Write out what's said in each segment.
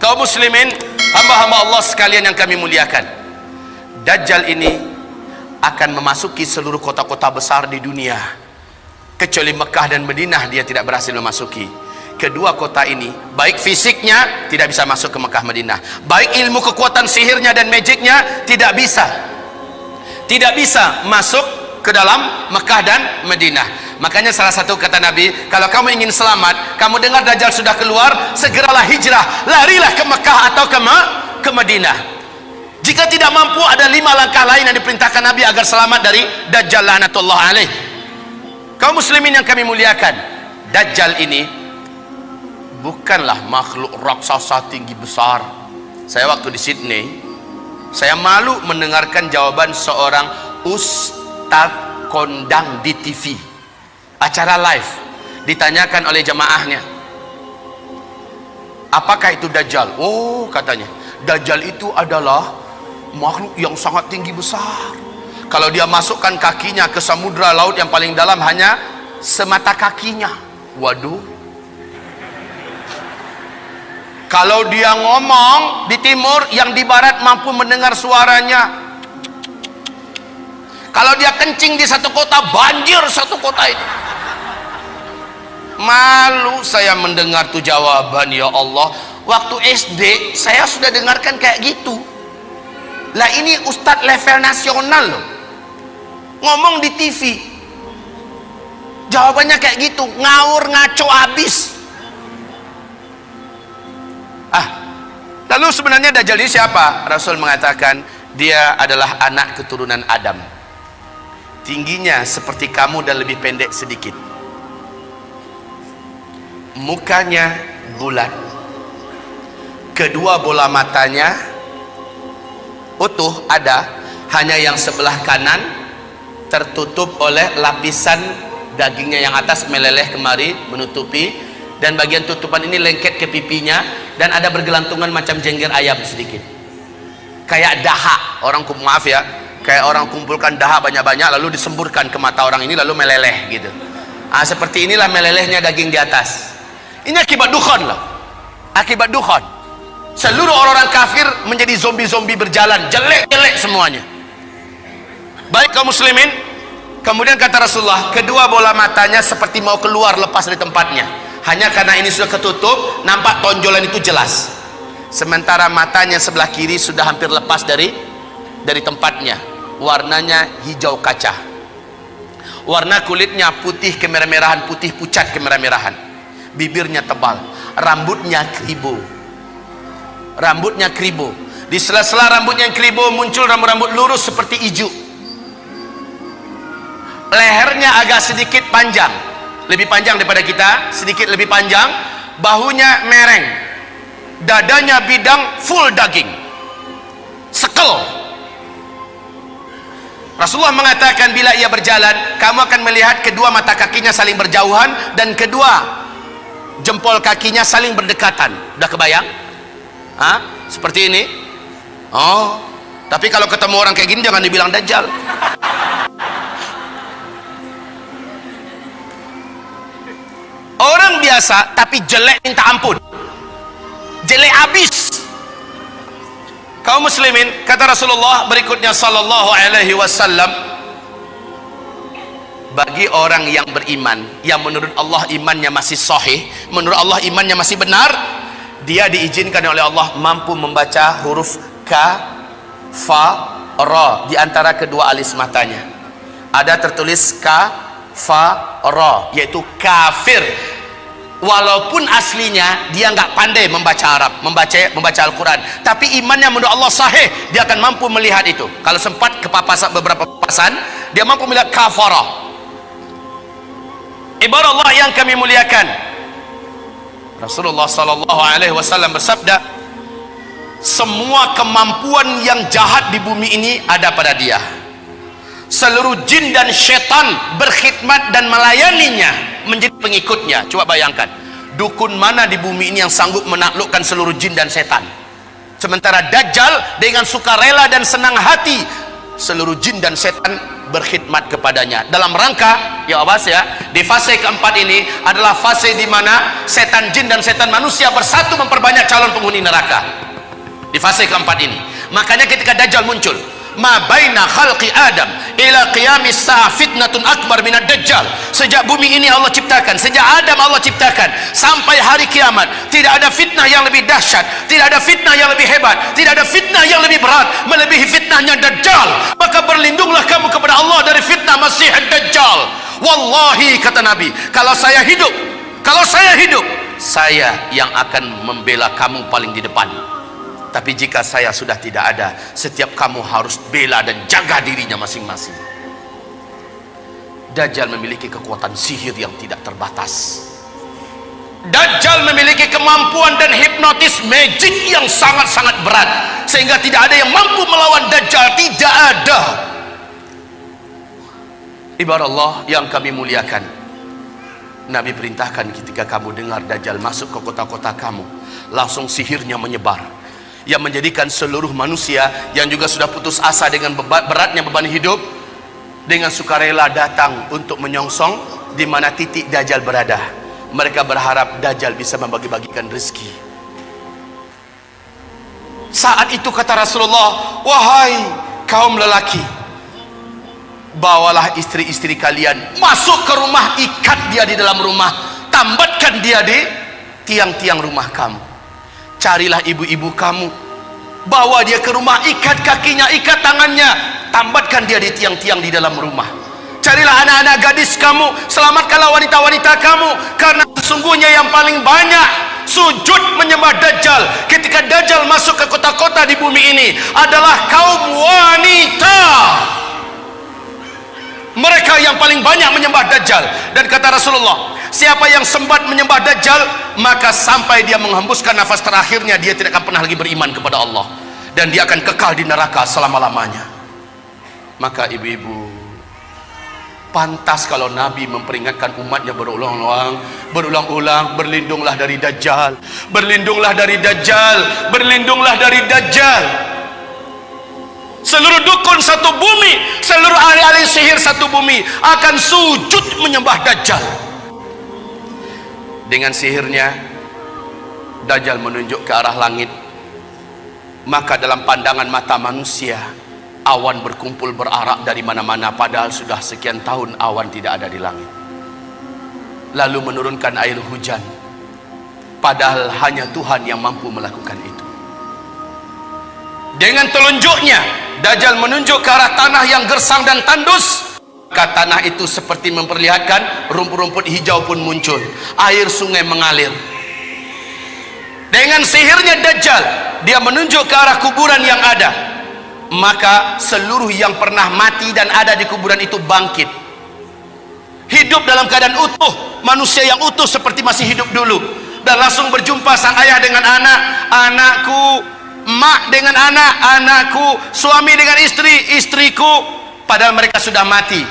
Kaum muslimin, hamba-hamba Allah sekalian yang kami muliakan, Dajjal ini akan memasuki seluruh kota-kota besar di dunia, kecuali Mekah dan Madinah dia tidak berhasil memasuki. Kedua kota ini, baik fisiknya tidak bisa masuk ke Mekah Madinah, baik ilmu kekuatan sihirnya dan magicnya tidak bisa masuk ke dalam Mekah dan Madinah. Makanya salah satu kata Nabi, kalau kamu ingin selamat, kamu dengar Dajjal sudah keluar, segeralah hijrah, larilah ke Mekah atau ke Madinah. Jika tidak mampu, ada 5 langkah lain yang diperintahkan Nabi agar selamat dari Dajjal laknatullah alaih. Kaum muslimin yang kami muliakan, Dajjal ini bukanlah makhluk raksasa tinggi besar. Saya waktu di Sydney, saya malu mendengarkan jawaban seorang ustadz kondang di TV, acara live, ditanyakan oleh jamaahnya, apakah itu Dajjal? Oh, katanya, Dajjal itu adalah makhluk yang sangat tinggi besar. Kalau dia masukkan kakinya ke samudra laut yang paling dalam hanya semata kakinya. Waduh. Kalau dia ngomong di timur, yang di barat mampu mendengar suaranya. Kalau dia kencing di satu kota, banjir satu kota itu. Malu saya mendengar tuh jawaban, ya Allah. Waktu SD saya sudah dengarkan kayak gitu. Lah ini ustadz level nasional loh, ngomong di TV, jawabannya kayak gitu, ngawur ngaco habis. Lalu sebenarnya Dajjal ini siapa? Rasul mengatakan dia adalah anak keturunan Adam, tingginya seperti kamu dan lebih pendek sedikit, mukanya bulat, kedua bola matanya utuh ada, hanya yang sebelah kanan tertutup oleh lapisan dagingnya yang atas meleleh kemari menutupi, dan bagian tutupan ini lengket ke pipinya, dan ada bergelantungan macam jengger ayam sedikit, kayak dahak orang, maaf ya, kayak orang kumpulkan dahak banyak-banyak lalu disemburkan ke mata orang ini lalu meleleh gitu. Seperti inilah melelehnya daging di atas. Ini akibat dukhan loh, akibat dukhan. Seluruh orang-orang kafir menjadi zombie-zombie berjalan, jelek-jelek semuanya. Baik kaum muslimin, kemudian kata Rasulullah, kedua bola matanya seperti mau keluar lepas dari tempatnya. Hanya karena ini sudah ketutup, nampak tonjolan itu jelas. Sementara matanya sebelah kiri sudah hampir lepas dari tempatnya. Warnanya hijau kaca. Warna kulitnya putih kemerah-merahan, putih pucat kemerah-merahan. Bibirnya tebal, rambutnya keribu. Rambutnya keribu. Di sela-sela rambutnya yang keribu muncul rambut-rambut lurus seperti ijuk. Lehernya agak sedikit panjang, lebih panjang daripada kita, sedikit lebih panjang. Bahunya mereng, dadanya bidang, full daging, sekel. Rasulullah mengatakan bila ia berjalan, kamu akan melihat kedua mata kakinya saling berjauhan dan kedua jempol kakinya saling berdekatan. Udah kebayang? Seperti ini. Oh, tapi kalau ketemu orang kayak gini jangan dibilang Dajjal. Orang biasa tapi jelek minta ampun, jelek habis. Kaum muslimin, kata Rasulullah berikutnya sallallahu alaihi wasallam, bagi orang yang beriman, yang menurut Allah imannya masih sahih, menurut Allah imannya masih benar, dia diizinkan oleh Allah mampu membaca huruf ka, fa, ra di antara kedua alis matanya. Ada tertulis ka, fa, ra, yaitu kafir. Walaupun aslinya dia nggak pandai membaca Arab, membaca Al-Quran, tapi imannya menurut Allah sahih, dia akan mampu melihat itu. Kalau sempat kepapasan beberapa papasan, dia mampu melihat kafara. Ibarat Allah yang kami muliakan, Rasulullah sallallahu alaihi wasallam bersabda, semua kemampuan yang jahat di bumi ini ada pada dia. Seluruh jin dan syaitan berkhidmat dan melayaninya, menjadi pengikutnya. Coba bayangkan, dukun mana di bumi ini yang sanggup menaklukkan seluruh jin dan setan? Sementara Dajjal dengan sukarela dan senang hati, seluruh jin dan setan berkhidmat kepadanya dalam rangka, ya awas ya, di fase keempat ini adalah fase di mana setan jin dan setan manusia bersatu memperbanyak calon penghuni neraka. Di fase keempat ini, makanya ketika Dajjal muncul, ma baina khalqi Adam ila qiyamis sa'a fitnatun akbar minad Dajjal. Sejak bumi ini Allah ciptakan, sejak Adam Allah ciptakan sampai hari kiamat, tidak ada fitnah yang lebih dahsyat, tidak ada fitnah yang lebih hebat, tidak ada fitnah yang lebih berat melebihi fitnahnya Dajjal. Maka berlindunglah kamu kepada Allah dari fitnah Masih Dajjal. Wallahi, kata Nabi, kalau saya hidup, saya yang akan membela kamu paling di depan. Tapi jika saya sudah tidak ada, setiap kamu harus bela dan jaga dirinya masing-masing. Dajjal memiliki kekuatan sihir yang tidak terbatas. Dajjal memiliki kemampuan dan hipnotis magic yang sangat-sangat berat, sehingga tidak ada yang mampu melawan Dajjal. Tidak ada. Ibarat Allah yang kami muliakan, Nabi perintahkan ketika kamu dengar Dajjal masuk ke kota-kota kamu, langsung sihirnya menyebar, yang menjadikan seluruh manusia yang juga sudah putus asa dengan beratnya beban hidup, dengan sukarela datang untuk menyongsong di mana titik Dajjal berada. Mereka berharap Dajjal bisa membagi-bagikan rezeki. Saat itu kata Rasulullah, wahai kaum lelaki, bawalah istri-istri kalian masuk ke rumah, ikat dia di dalam rumah, tambatkan dia di tiang-tiang rumah kamu. Carilah ibu-ibu kamu, bawa dia ke rumah, ikat kakinya, ikat tangannya, tambatkan dia di tiang-tiang di dalam rumah. Carilah anak-anak gadis kamu, selamatkanlah wanita-wanita kamu, karena sesungguhnya yang paling banyak sujud menyembah Dajjal ketika Dajjal masuk ke kota-kota di bumi ini adalah kaum wanita. Mereka yang paling banyak menyembah Dajjal. Dan kata Rasulullah, siapa yang sempat menyembah Dajjal, maka sampai dia menghembuskan nafas terakhirnya, dia tidak akan pernah lagi beriman kepada Allah, dan dia akan kekal di neraka selama-lamanya. Maka ibu-ibu, pantas kalau Nabi memperingatkan umatnya berulang-ulang, berlindunglah dari Dajjal, berlindunglah dari Dajjal, berlindunglah dari Dajjal. Seluruh dukun satu bumi, seluruh ahli-ahli sihir satu bumi akan sujud menyembah Dajjal. Dengan sihirnya, Dajjal menunjuk ke arah langit, maka dalam pandangan mata manusia, awan berkumpul berarak dari mana-mana, padahal sudah sekian tahun awan tidak ada di langit. Lalu menurunkan air hujan, padahal hanya Tuhan yang mampu melakukan itu. Dengan telunjuknya, Dajjal menunjuk ke arah tanah yang gersang dan tandus, maka tanah itu seperti memperlihatkan rumput-rumput hijau pun muncul, air sungai mengalir. Dengan sihirnya Dajjal, dia menunjuk ke arah kuburan yang ada, maka seluruh yang pernah mati dan ada di kuburan itu bangkit, hidup dalam keadaan utuh, manusia yang utuh seperti masih hidup dulu, dan langsung berjumpa sang ayah dengan anak, anakku, emak dengan anak, anakku, suami dengan istri, istriku, padahal mereka sudah mati.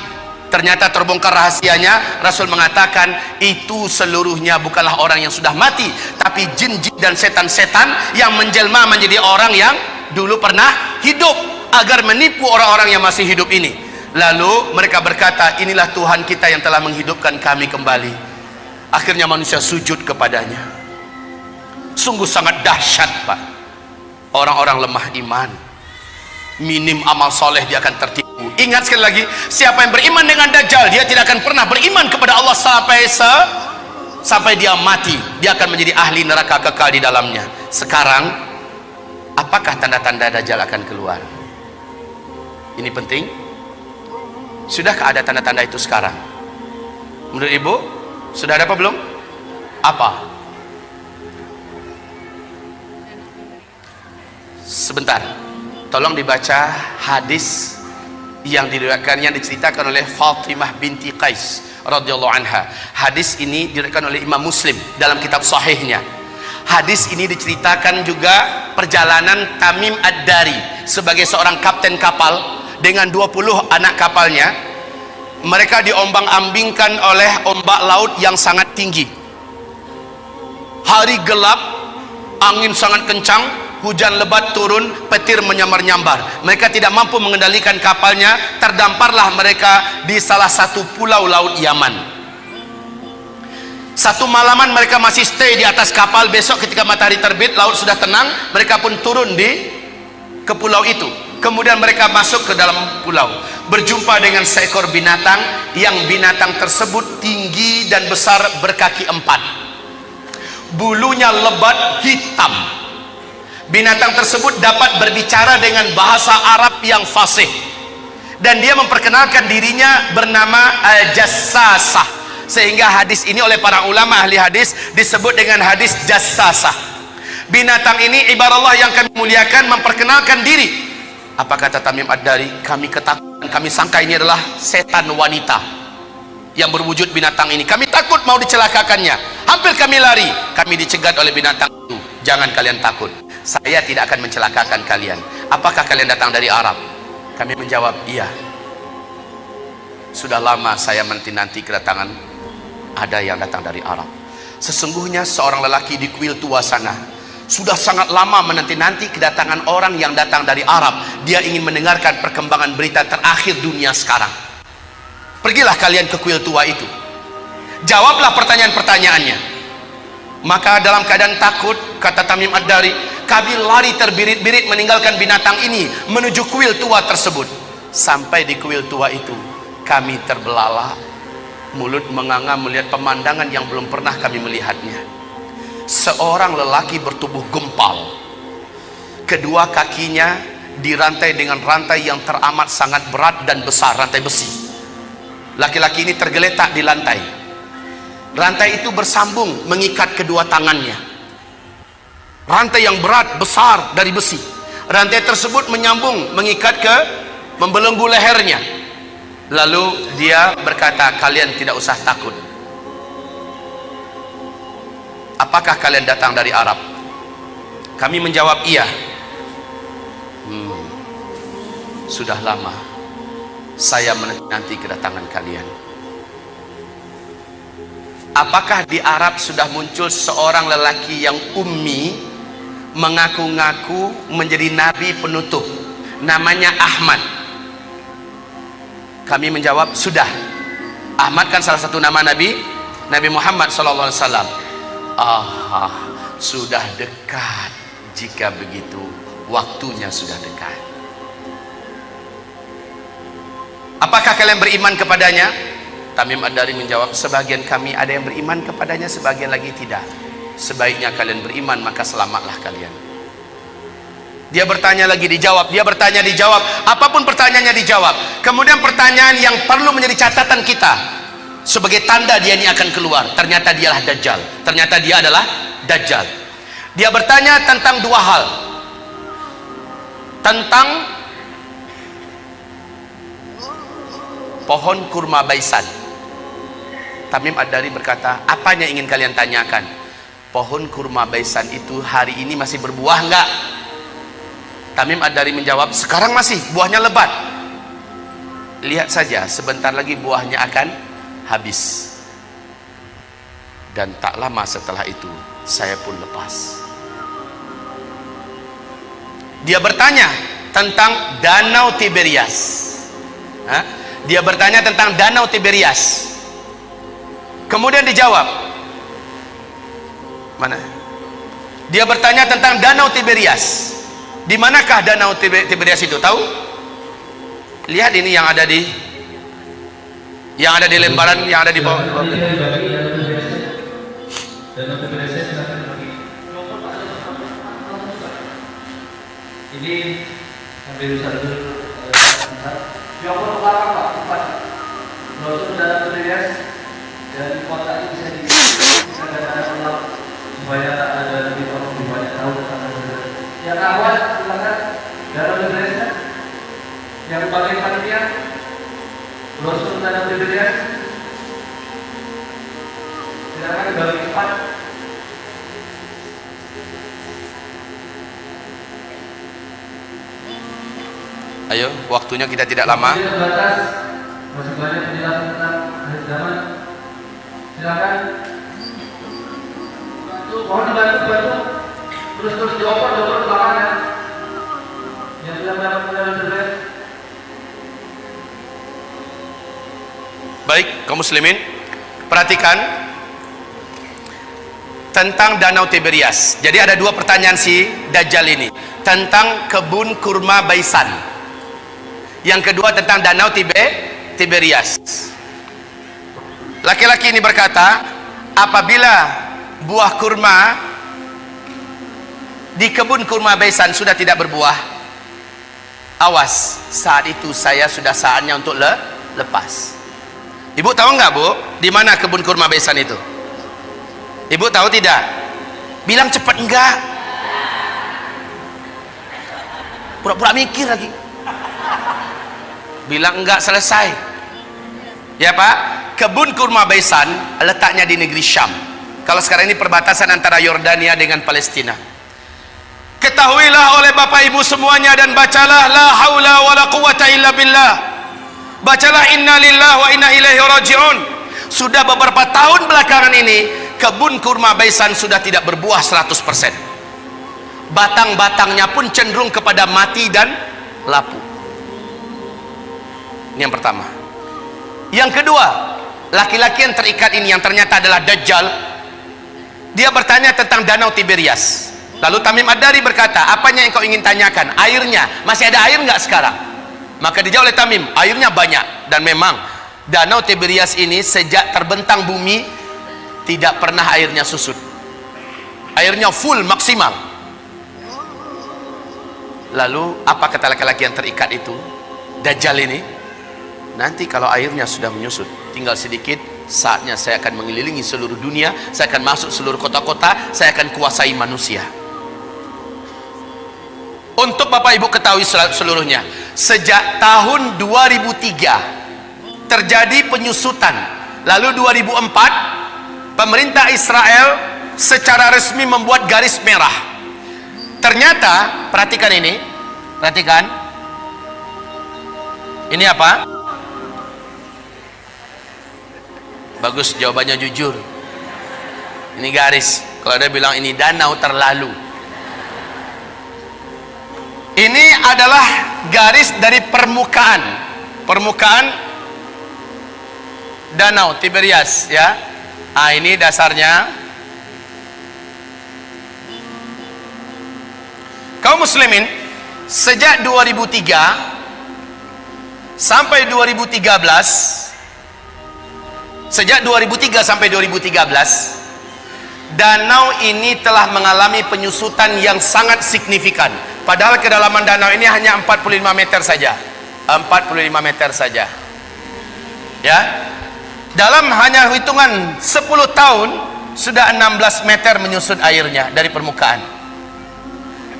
Ternyata terbongkar rahasianya. Rasul mengatakan itu seluruhnya bukanlah orang yang sudah mati, tapi jin-jin dan setan-setan yang menjelma menjadi orang yang dulu pernah hidup, agar menipu orang-orang yang masih hidup ini. Lalu mereka berkata, inilah Tuhan kita yang telah menghidupkan kami kembali. Akhirnya manusia sujud kepadanya. Sungguh sangat dahsyat, Pak. Orang-orang lemah iman, minim amal soleh, dia akan tertipu. Ingat sekali lagi, siapa yang beriman dengan Dajjal, dia tidak akan pernah beriman kepada Allah sampai dia mati. Dia akan menjadi ahli neraka kekal di dalamnya. Sekarang, apakah tanda-tanda Dajjal akan keluar? Ini penting. Sudahkah ada tanda-tanda itu sekarang? Menurut ibu, sudah ada apa belum? Apa? Sebentar, tolong dibaca hadis yang diriwayatkannya, diceritakan oleh Fatimah binti Qais radhiyallahu anha. Hadis ini diriwayatkan oleh Imam Muslim dalam kitab sahihnya. Hadis ini diceritakan juga perjalanan Tamim Ad-Dari sebagai seorang kapten kapal dengan 20 anak kapalnya. Mereka diombang-ambingkan oleh ombak laut yang sangat tinggi. Hari gelap, angin sangat kencang, hujan lebat turun, petir menyambar-nyambar. Mereka tidak mampu mengendalikan kapalnya, terdamparlah mereka di salah satu pulau laut Yaman. Satu malaman mereka masih stay di atas kapal. Besok ketika matahari terbit, laut sudah tenang, mereka pun turun ke pulau itu. Kemudian mereka masuk ke dalam pulau, berjumpa dengan seekor binatang, yang binatang tersebut tinggi dan besar, berkaki 4, bulunya lebat hitam. Binatang tersebut dapat berbicara dengan bahasa Arab yang fasih, dan dia memperkenalkan dirinya bernama Al-Jassasah, sehingga hadis ini oleh para ulama ahli hadis disebut dengan hadis Jassasah. Binatang ini, ibarat yang kami muliakan, memperkenalkan diri. Apa kata Tamim Ad-Dari? Kami ketakutan, kami sangka ini adalah setan wanita yang berwujud binatang ini. Kami takut mau dicelakakannya, hampir kami lari. Kami dicegat oleh binatang itu. Jangan kalian takut, saya tidak akan mencelakakan kalian. Apakah kalian datang dari Arab? Kami menjawab, iya. Sudah lama saya menanti kedatangan ada yang datang dari Arab. Sesungguhnya seorang lelaki di kuil tua sana sudah sangat lama menanti-nanti kedatangan orang yang datang dari Arab. Dia ingin mendengarkan perkembangan berita terakhir dunia sekarang. Pergilah kalian ke kuil tua itu, jawablah pertanyaan-pertanyaannya. Maka dalam keadaan takut, kata Tamim Ad-Dari, kami lari terbirit-birit meninggalkan binatang ini menuju kuil tua tersebut. Sampai di kuil tua itu, kami terbelalak, mulut menganga melihat pemandangan yang belum pernah kami melihatnya. Seorang lelaki bertubuh gempal, kedua kakinya dirantai dengan rantai yang teramat sangat berat dan besar, rantai besi. Laki-laki ini tergeletak di lantai. Rantai itu bersambung mengikat kedua tangannya. Rantai yang berat besar dari besi. Rantai tersebut menyambung mengikat membelenggu lehernya. Lalu dia berkata, kalian tidak usah takut. Apakah kalian datang dari Arab? Kami menjawab, iya. Sudah lama saya menanti kedatangan kalian. Apakah di Arab sudah muncul seorang lelaki yang ummi, mengaku-ngaku menjadi nabi penutup, namanya Ahmad? Kami menjawab, sudah. Ahmad kan salah satu nama Nabi Muhammad SAW. Sudah dekat. Jika begitu, waktunya sudah dekat. Apakah kalian beriman kepadanya? Tamim Ad-Dari menjawab, sebagian kami ada yang beriman kepadanya, sebagian lagi tidak. Sebaiknya kalian beriman, maka selamatlah kalian. Dia bertanya lagi, dijawab. Dia bertanya, dijawab. Apapun pertanyaannya dijawab. Kemudian pertanyaan yang perlu menjadi catatan kita, sebagai tanda dia ini akan keluar, ternyata dialah Dajjal. Ternyata dia adalah Dajjal. Dia bertanya tentang dua hal. Tentang pohon kurma Baisan. Tamim Ad-Dari berkata, apanya ingin kalian tanyakan? Pohon kurma Baisan itu hari ini masih berbuah enggak? Tamim Ad-Dari menjawab, sekarang masih, buahnya lebat. Lihat saja, sebentar lagi buahnya akan habis. Dan tak lama setelah itu, saya pun lepas. Dia bertanya tentang Danau Tiberias. Dia bertanya tentang Danau Tiberias. Kemudian dijawab, mana? Dia bertanya tentang Danau Tiberias. Di manakah Danau Tiberias itu? Tahu? Lihat ini yang ada di lembaran yang ada di bawah. Ini ambil satu yang belakang Pak, cepat. Langsung Danau Tiberias dan kota ini bisa dikatakan supaya ada lebih orang lebih banyak tahu tentang yang awal silakan Danau Tiberias, yang paling panitia Rasul Danau Tiberias, silakan bagi cepat. Ayo, waktunya kita tidak lama. Masih banyak penjelasan tentang akhir zaman. Silakan. Mohon dibantu. Terus dioper belakangnya. Yang sudah mendapat medali berlian. Baik, kaum muslimin, perhatikan tentang Danau Tiberias. Jadi ada dua pertanyaan si Dajjal ini tentang kebun kurma Baisan. Yang kedua tentang Danau Tiberias. Laki-laki ini berkata, apabila buah kurma di kebun kurma Baisan sudah tidak berbuah, awas, saat itu saya sudah saatnya untuk lepas. Ibu tahu nggak, Bu, di mana kebun kurma Baisan itu? Ibu tahu tidak? Bilang cepat enggak. Pura-pura mikir lagi. Bilang enggak selesai. Ya Pak, kebun kurma Baisan letaknya di negeri Syam. Kalau sekarang ini perbatasan antara Yordania dengan Palestina. Ketahuilah oleh Bapak Ibu semuanya dan bacalah la haula wala quwata illa billah. Bacalah inna lillahi wa inna ilaihi raji'un. Sudah beberapa tahun belakangan ini kebun kurma Baisan sudah tidak berbuah 100%. Batang-batangnya pun cenderung kepada mati dan lapuk. Ini yang pertama. Yang kedua, laki-laki yang terikat ini yang ternyata adalah Dajjal, dia bertanya tentang Danau Tiberias. Lalu Tamim Ad-Dari berkata, apanya yang kau ingin tanyakan? Airnya, masih ada air nggak sekarang? Maka dijawab oleh Tamim, airnya banyak. Dan memang Danau Tiberias ini sejak terbentang bumi tidak pernah airnya susut. Airnya full, maksimal. Lalu apa kata laki-laki yang terikat itu? Dajjal ini, nanti kalau airnya sudah menyusut, tinggal sedikit, saatnya saya akan mengelilingi seluruh dunia, saya akan masuk seluruh kota-kota, saya akan kuasai manusia. Untuk Bapak Ibu ketahui seluruhnya, sejak tahun 2003 terjadi penyusutan. Lalu 2004 pemerintah Israel secara resmi membuat garis merah. Ternyata, perhatikan ini, perhatikan. Ini apa? Bagus, jawabannya jujur. Ini garis. Kalau dia bilang ini danau, terlalu. Ini adalah garis dari permukaan Danau Tiberias, ya. Ah, ini dasarnya. Kaum muslimin, sejak 2003 sampai 2013, sejak 2003 sampai 2013, danau ini telah mengalami penyusutan yang sangat signifikan. Padahal kedalaman danau ini hanya 45 meter saja. 45 meter saja. Ya. Dalam hanya hitungan 10 tahun sudah 16 meter menyusut airnya dari permukaan.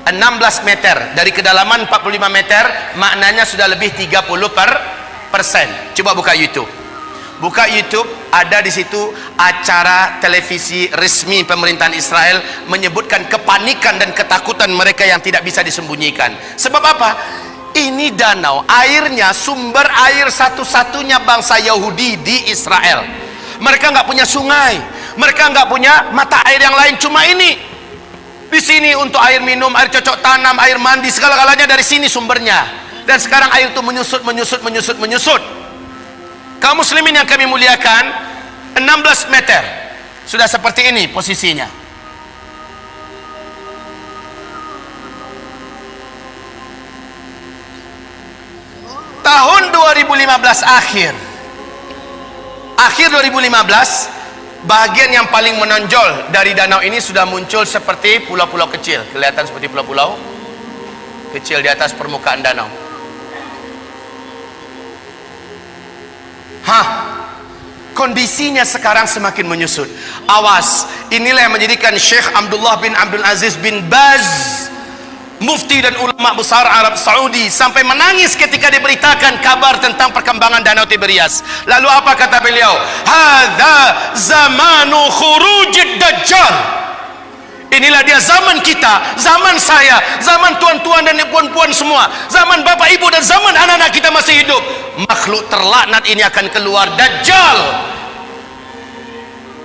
16 meter dari kedalaman 45 meter, maknanya sudah lebih 30%. Coba buka YouTube. Buka YouTube, ada di situ acara televisi resmi pemerintahan Israel menyebutkan kepanikan dan ketakutan mereka yang tidak bisa disembunyikan. Sebab apa? Ini danau, airnya sumber air satu-satunya bangsa Yahudi di Israel. Mereka nggak punya sungai, mereka nggak punya mata air yang lain, cuma ini. Di sini untuk air minum, air cocok tanam, air mandi, segala-galanya dari sini sumbernya. Dan sekarang air itu menyusut. Kaum muslimin yang kami muliakan, 16 meter sudah seperti ini posisinya. Tahun 2015 akhir 2015, bagian yang paling menonjol dari danau ini sudah muncul seperti pulau-pulau kecil. Kelihatan seperti pulau-pulau kecil di atas permukaan danau. Kondisinya sekarang semakin menyusut. Awas, inilah yang menjadikan Syekh Abdullah bin Abdul Aziz bin Baz, mufti dan ulama besar Arab Saudi, sampai menangis ketika diberitakan kabar tentang perkembangan Danau Tiberias. Lalu apa kata beliau? Hadza zamanu khurujid dajjal. Inilah dia zaman kita, zaman saya, zaman tuan-tuan dan puan-puan semua, zaman bapak ibu dan zaman anak-anak kita masih hidup. Makhluk terlaknat ini akan keluar, Dajjal.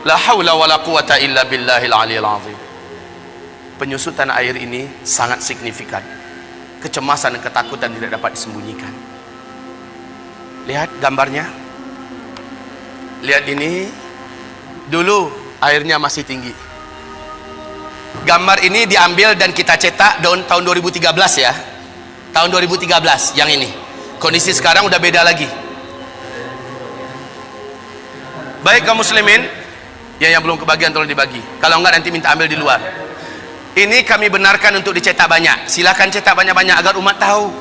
La haula wala quwata illa billahil aliyil azim. penyusut tanah air ini sangat signifikan. Kecemasan dan ketakutan tidak dapat disembunyikan. Lihat gambarnya. Lihat ini. Dulu airnya masih tinggi. Gambar ini diambil dan kita cetak tahun 2013 ya. Tahun 2013 yang ini. Kondisi sekarang udah beda lagi. Baik kaum muslimin, yang belum kebagian tolong dibagi. Kalau enggak nanti minta ambil di luar. Ini kami benarkan untuk dicetak banyak. Silakan cetak banyak-banyak agar umat tahu.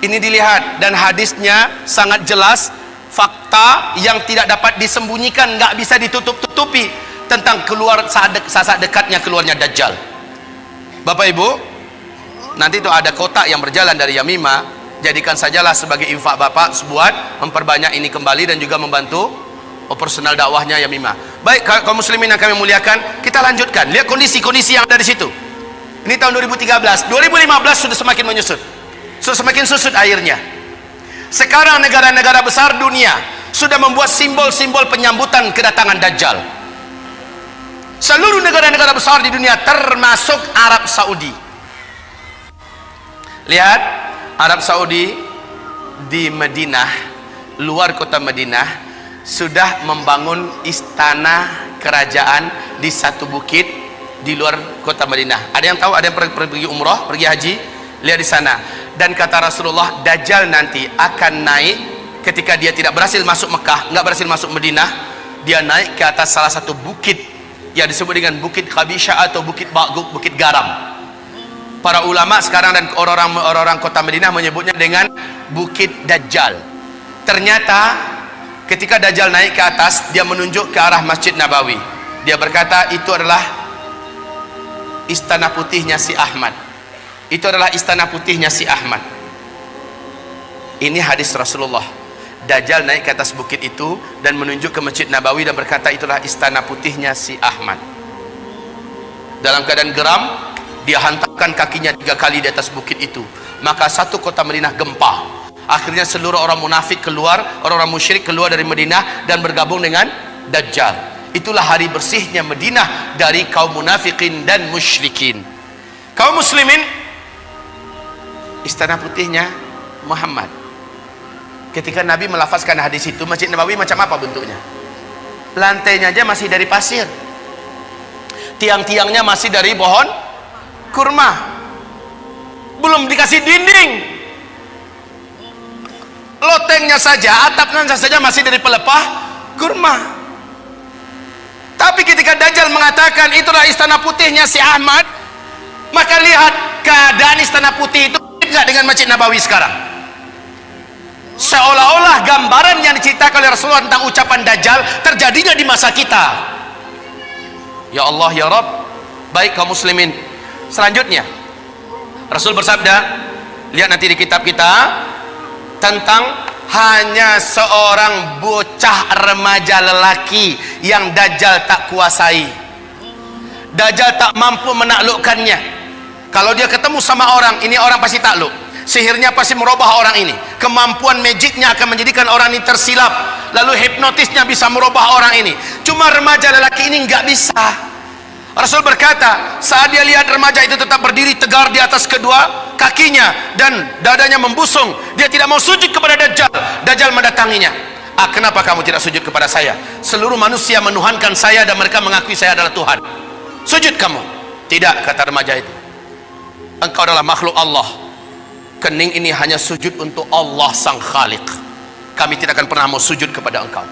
Ini dilihat dan hadisnya sangat jelas, fakta yang tidak dapat disembunyikan, nggak bisa ditutup-tutupi tentang keluar saat dekatnya keluarnya Dajjal. Bapak Ibu, nanti itu ada kotak yang berjalan dari Yamimah, jadikan sajalah sebagai infak Bapak buat memperbanyak ini kembali dan juga membantu operasional dakwahnya Yamimah. Baik kaum muslimin yang kami muliakan, kita lanjutkan. Lihat kondisi-kondisi yang ada di situ. Ini tahun 2013, 2015 sudah semakin menyusut, sudah semakin susut airnya. Sekarang negara-negara besar dunia sudah membuat simbol-simbol penyambutan kedatangan Dajjal. Seluruh negara-negara besar di dunia termasuk Arab Saudi. Lihat, Arab Saudi di Madinah, luar kota Madinah, sudah membangun istana kerajaan di satu bukit di luar kota Madinah. Ada yang tahu? Ada yang pergi umrah, pergi haji? Lihat di sana. Dan kata Rasulullah, Dajjal nanti akan naik ketika dia tidak berhasil masuk Mekah, nggak berhasil masuk Madinah, dia naik ke atas salah satu bukit yang disebut dengan Bukit Khabisha atau Bukit Ba'guk, Bukit Garam. Para ulama sekarang dan orang-orang kota Madinah menyebutnya dengan Bukit Dajjal. Ternyata ketika Dajjal naik ke atas, dia menunjuk ke arah Masjid Nabawi. Dia berkata, itu adalah istana putihnya si Ahmad. Itu adalah istana putihnya si Ahmad. Ini hadis Rasulullah. Dajjal naik ke atas bukit itu dan menunjuk ke Masjid Nabawi dan berkata, itulah istana putihnya si Ahmad. Dalam keadaan geram, dia hantarkan kakinya 3 kali di atas bukit itu. Maka satu kota Madinah gempa. Akhirnya seluruh orang munafik keluar, orang-orang musyrik keluar dari Madinah dan bergabung dengan Dajjal. Itulah hari bersihnya Madinah dari kaum munafikin dan musyrikin. Kaum muslimin, istana putihnya Muhammad. Ketika Nabi melafazkan hadis itu, Masjid Nabawi macam apa bentuknya? Lantainya aja masih dari pasir, tiang-tiangnya masih dari pohon kurma, belum dikasih dinding. Lotengnya saja, atapnya saja masih dari pelepah kurma. Tapi ketika Dajjal mengatakan itulah istana putihnya si Ahmad, maka lihat keadaan istana putih itu tidak dengan Masjid Nabawi sekarang. Seolah-olah gambaran yang diceritakan oleh Rasulullah tentang ucapan Dajjal terjadinya di masa kita. Ya Allah ya Rabb. Baik kaum muslimin, selanjutnya Rasul bersabda, lihat nanti di kitab kita, tentang hanya seorang bocah remaja lelaki yang Dajjal tak kuasai. Dajjal tak mampu menaklukkannya. Kalau dia ketemu sama orang, ini orang pasti takluk. Sihirnya pasti merubah orang ini. Kemampuan magicnya akan menjadikan orang ini tersilap. Lalu hipnotisnya bisa merubah orang ini. Cuma remaja lelaki ini nggak bisa. Rasul berkata, saat dia lihat remaja itu tetap berdiri tegar di atas kedua kakinya dan dadanya membusung, dia tidak mau sujud kepada Dajjal. Dajjal mendatanginya. Kenapa kamu tidak sujud kepada saya? Seluruh manusia menuhankan saya dan mereka mengakui saya adalah Tuhan. Sujud kamu. Tidak, kata remaja itu. Engkau adalah makhluk Allah. Kening ini hanya sujud untuk Allah sang Khaliq. Kami tidak akan pernah mau sujud kepada engkau.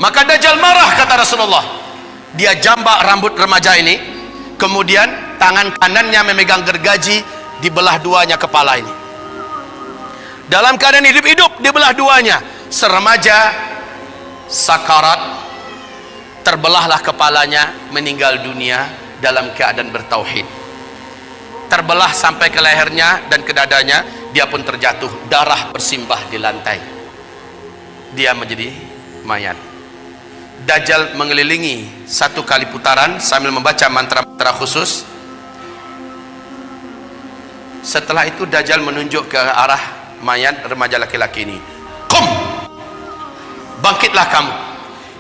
Maka Dajjal marah, kata Rasulullah. Dia jambak rambut remaja ini, kemudian tangan kanannya memegang gergaji, dibelah duanya kepala ini. Dalam keadaan hidup-hidup dibelah duanya. Seremaja sakarat, terbelahlah kepalanya, meninggal dunia dalam keadaan bertauhid. Terbelah sampai ke lehernya dan ke dadanya, dia pun terjatuh, darah bersimbah di lantai. Dia menjadi mayat. Dajjal mengelilingi 1 kali putaran sambil membaca mantra-mantra khusus. Setelah itu Dajjal menunjuk ke arah mayat remaja laki-laki ini. Qum, bangkitlah kamu,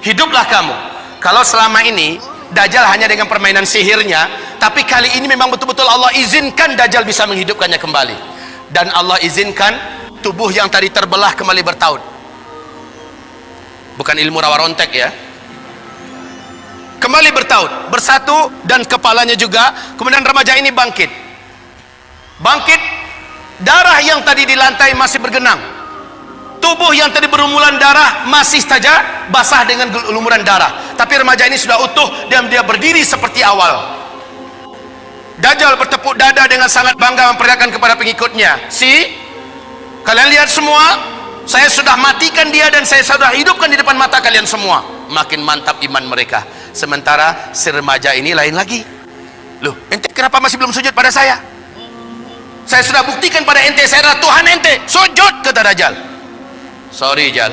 hiduplah kamu. Kalau selama ini Dajjal hanya dengan permainan sihirnya tapi kali ini memang betul-betul Allah izinkan Dajjal bisa menghidupkannya kembali. Dan Allah izinkan tubuh yang tadi terbelah kembali bertaut. Bukan ilmu rawa rontek ya. Kembali bertaut, bersatu, dan kepalanya juga. Kemudian remaja ini bangkit. Bangkit, darah yang tadi di lantai masih bergenang. Tubuh yang tadi berumulan darah masih saja basah dengan lumuran darah. Tapi remaja ini sudah utuh dan dia berdiri seperti awal. Dajjal bertepuk dada dengan sangat bangga memperlihatkan kepada pengikutnya, kalian lihat semua, saya sudah matikan dia dan saya sudah hidupkan di depan mata kalian semua. Makin mantap iman mereka. Sementara si remaja ini lain lagi. Loh, ente kenapa masih belum sujud pada saya? Saya sudah buktikan pada ente, saya adalah Tuhan ente. Sujud, kata Dajjal. Sorry Jal,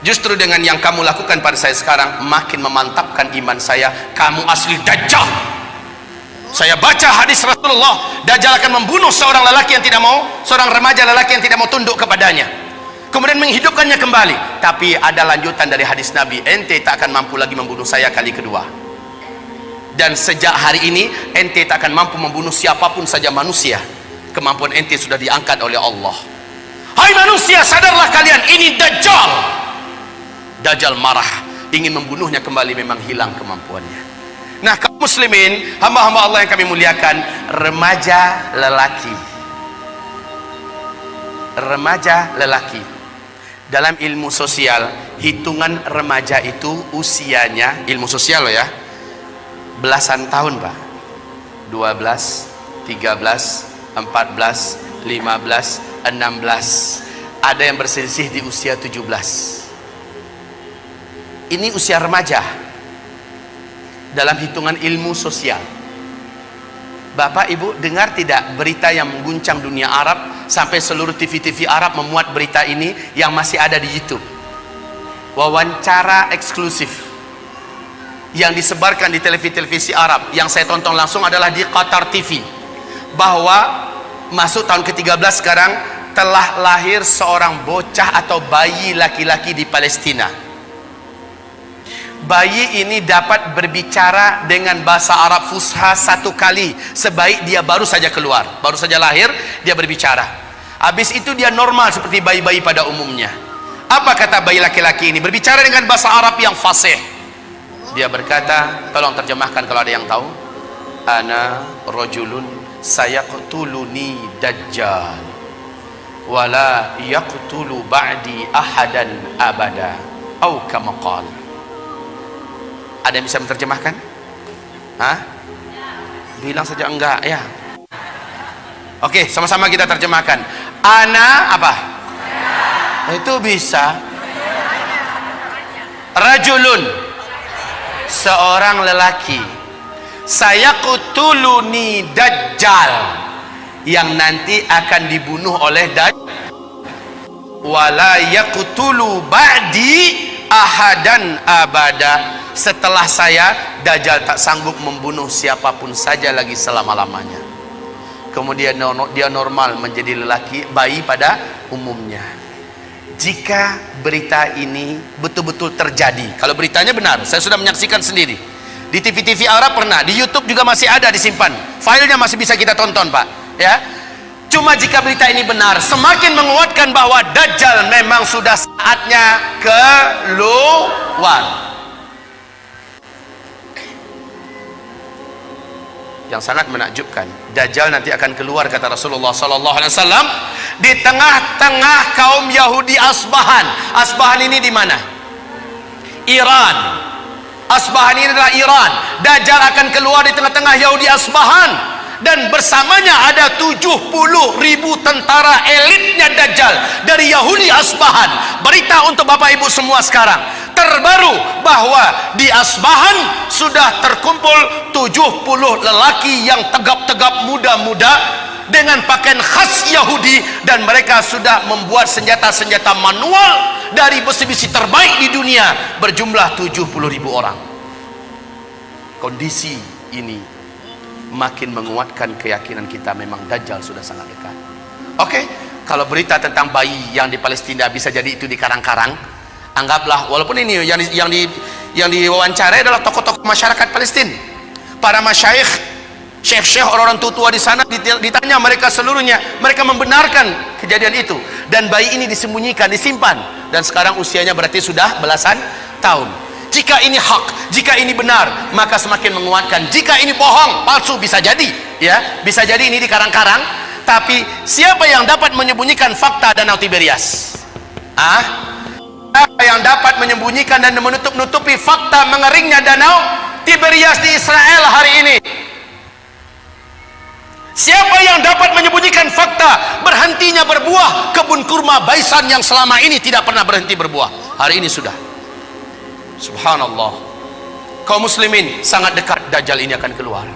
justru dengan yang kamu lakukan pada saya sekarang makin memantapkan iman saya. Kamu asli Dajjal. Saya baca hadis Rasulullah, Dajjal akan membunuh seorang lelaki yang tidak mau, seorang remaja lelaki yang tidak mau tunduk kepadanya, kemudian menghidupkannya kembali. Tapi ada lanjutan dari hadis Nabi, ente tak akan mampu lagi membunuh saya kali kedua. Dan sejak hari ini ente tak akan mampu membunuh siapapun saja manusia. Kemampuan ente sudah diangkat oleh Allah. Hai manusia, sadarlah kalian, ini Dajjal. Dajjal marah, ingin membunuhnya kembali, memang hilang kemampuannya. Nah, kaum muslimin, hamba-hamba Allah yang kami muliakan, remaja lelaki. Remaja lelaki. Dalam ilmu sosial, hitungan remaja itu usianya, ilmu sosial loh ya, belasan tahun Pak. 12, 13, 14, 15, 16. Ada yang berselisih di usia 17. Ini usia remaja dalam hitungan ilmu sosial. Bapak Ibu dengar tidak berita yang mengguncang dunia Arab, sampai seluruh TV-TV Arab memuat berita ini yang masih ada di YouTube. Wawancara eksklusif yang disebarkan di televisi-televisi Arab, yang saya tonton langsung adalah di Qatar TV, bahwa masuk tahun ke-13 sekarang telah lahir seorang bocah atau bayi laki-laki di Palestina. Bayi ini dapat berbicara dengan bahasa Arab Fusha 1 kali sebaik dia baru saja keluar, baru saja lahir dia berbicara. Habis itu dia normal seperti bayi-bayi pada umumnya. Apa kata bayi laki-laki ini? Berbicara dengan bahasa Arab yang fasih. Dia berkata, tolong terjemahkan kalau ada yang tahu. Ana rajulun sayaqtuluni Dajjal wala yaqtulu ba'di ahadan abada, atau kama qala. Ada yang bisa menerjemahkan? Hah? Bilang saja enggak ya. Oke, sama-sama kita terjemahkan. Ana apa? Itu bisa. Rajulun, seorang lelaki. Sayaqtuluni Dajjal, yang nanti akan dibunuh oleh Dajjal. Wala yaqtulu ba'di ahadan abada. Setelah saya, Dajjal tak sanggup membunuh siapapun saja lagi selama-lamanya. Kemudian dia normal menjadi lelaki, bayi pada umumnya. Jika berita ini betul-betul terjadi, kalau beritanya benar, saya sudah menyaksikan sendiri di TV-TV Arab, pernah di YouTube juga masih ada disimpan, filenya masih bisa kita tonton Pak ya. Cuma jika berita ini benar, semakin menguatkan bahwa Dajjal memang sudah saatnya keluar. Yang sangat menakjubkan, Dajjal nanti akan keluar, kata Rasulullah SAW, di tengah-tengah kaum Yahudi Asbahan. Asbahan ini di mana? Iran. Asbahan ini adalah Iran. Dajjal akan keluar di tengah-tengah Yahudi Asbahan, dan bersamanya ada 70.000 tentara elitnya Dajjal dari Yahudi Asbahan. Berita untuk Bapak Ibu semua sekarang terbaru bahwa di Asbahan sudah terkumpul 70 lelaki yang tegap-tegap, muda-muda dengan pakaian khas Yahudi, dan mereka sudah membuat senjata-senjata manual dari besi-besi terbaik di dunia berjumlah 70.000 orang. Kondisi ini makin menguatkan keyakinan kita memang Dajjal sudah sangat dekat. Oke, kalau berita tentang bayi yang di Palestina bisa jadi itu di karang-karang, anggaplah, walaupun ini Yang diwawancarai adalah tokoh-tokoh masyarakat Palestina, para masyaikh, syekh-syekh, orang-orang tua di sana. Ditanya mereka seluruhnya, mereka membenarkan kejadian itu, dan bayi ini disembunyikan, disimpan, dan sekarang usianya berarti sudah belasan tahun. Jika ini hak, jika ini benar, maka semakin menguatkan. Jika ini bohong, palsu, bisa jadi, ya, bisa jadi ini dikarang-karang. Tapi siapa yang dapat menyembunyikan fakta Danau Tiberias? Siapa yang dapat menyembunyikan dan menutup-nutupi fakta mengeringnya Danau Tiberias di Israel hari ini? Siapa yang dapat menyembunyikan fakta berhentinya berbuah kebun kurma Baisan yang selama ini tidak pernah berhenti berbuah? Hari ini sudah. Subhanallah. Kaum muslimin, sangat dekat Dajjal ini akan keluar.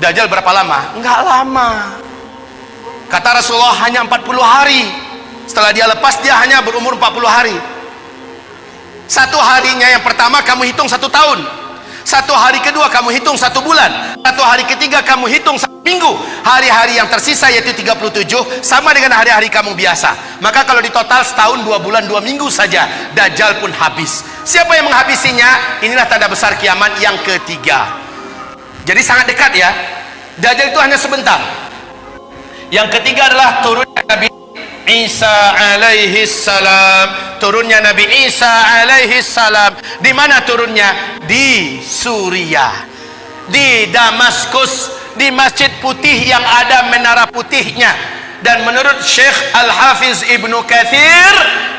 Dajjal berapa lama? Enggak lama. Kata Rasulullah hanya 40 hari. Setelah dia lepas, dia hanya berumur 40 hari. Satu harinya yang pertama kamu hitung 1 tahun. Satu hari kedua kamu hitung 1 bulan. Satu hari ketiga kamu hitung 1 minggu. Hari-hari yang tersisa yaitu 37 sama dengan hari-hari kamu biasa. Maka kalau di total setahun 2 bulan 2 minggu saja, Dajjal pun habis. Siapa yang menghabisinya? Inilah tanda besar kiamat yang ketiga. Jadi sangat dekat, ya. Dajjal itu hanya sebentar. Yang ketiga adalah turunnya Nabi Isa alaihi salam. Turunnya Nabi Isa alaihi salam. Di mana turunnya? Di Suriah, di Damaskus, di Masjid Putih yang ada menara putihnya. Dan menurut Syekh Al-Hafiz Ibnu Katsir,